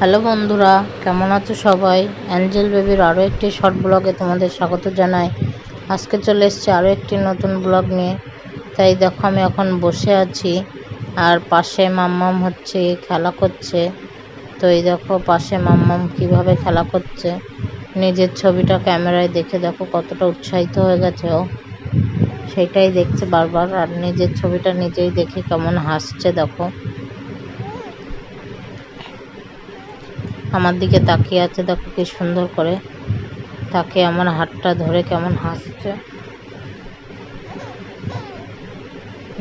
Hello বন্ধুরা, কেমন আছো সবাই? অ্যাঞ্জেল বেবির আরও একটি শর্ট ব্লগে তোমাদের স্বাগত জানাই। আজকে চলে এসেছি আরও একটি নতুন ব্লগ নিয়ে। তাই দেখো আমি এখন বসে আছি আর পাশে মাম্মাম খেলা করছে। তো এই দেখো পাশে মাম্মাম কিভাবে খেলা করছে, নিজের ছবিটা ক্যামেরায় দেখে দেখো কতটা উৎসাহিত হয়ে গেছে ও, সেইটাই দেখছে বারবার। আর নিজের ছবিটা নিজেই দেখে কেমন হাসছে দেখো, আমার দিকে তাকিয়ে আছে দেখো কি সুন্দর করে, তাকে আমার হাতটা ধরে কেমন হাসছে,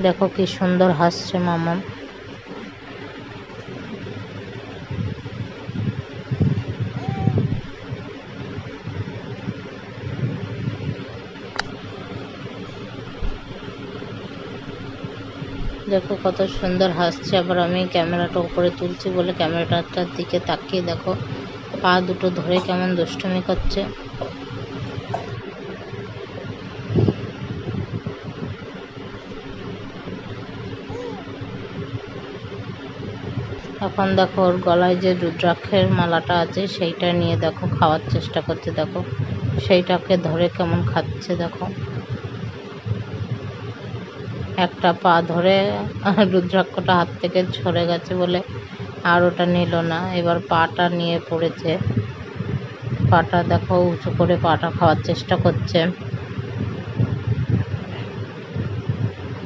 দেখো কি সুন্দর হাসছে মামাম। দেখো কত সুন্দর হাসছে। আবার আমি ক্যামেরাটা উপরে তুলছি বলে ক্যামেরাটার দিকে তাকিয়ে দেখো পা দুটো ধরে কেমন দুষ্টুমি করছে। এখন দেখো ওর গলায় যে রুদ্রাক্ষের মালাটা আছে সেইটা নিয়ে দেখো খাওয়ার চেষ্টা করছে, দেখো সেইটাকে ধরে কেমন খাচ্ছে। দেখো একটা পা ধরে রুদ্রাক্ষটা হাত থেকে সরে গেছে বলে আর ওটা নিল না, এবার পাটা নিয়ে পড়েছে। পাটা দেখো উঁচু করে পাটা খাওয়ার চেষ্টা করছে।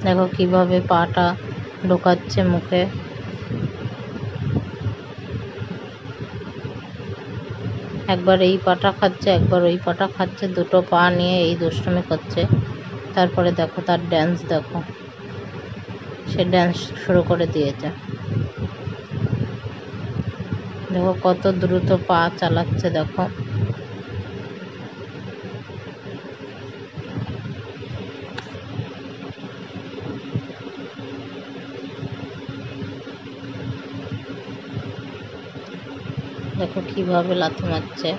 দেখো কিভাবে পাটা ঢোকাচ্ছে মুখে। একবার এই পাটা খাচ্ছে একবার ওই পাটা খাচ্ছে, দুটো পা নিয়ে এই দুষ্টুমি করছে। তারপরে দেখো তার ড্যান্স, দেখো সে ড্যান্স শুরু করে দিয়েছে। দেখো কত দ্রুত পা চালাচ্ছে। দেখো দেখো কিভাবে লাথি মারছে।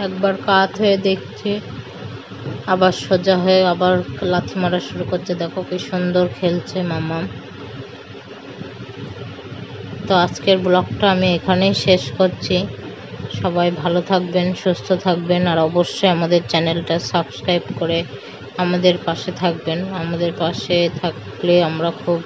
একবার কাত হয়ে দেখছে, আবার সোজা হয়ে আবার লাথি মারা শুরু করছে। দেখো কি সুন্দর খেলছে মামাম। তো আজকের ব্লগটা আমি এখানেই শেষ করছি। সবাই ভালো থাকবেন, সুস্থ থাকবেন, আর অবশ্যই আমাদের চ্যানেলটা সাবস্ক্রাইব করে আমাদের পাশে থাকবেন। আমাদের পাশে থাকলে আমরা খুব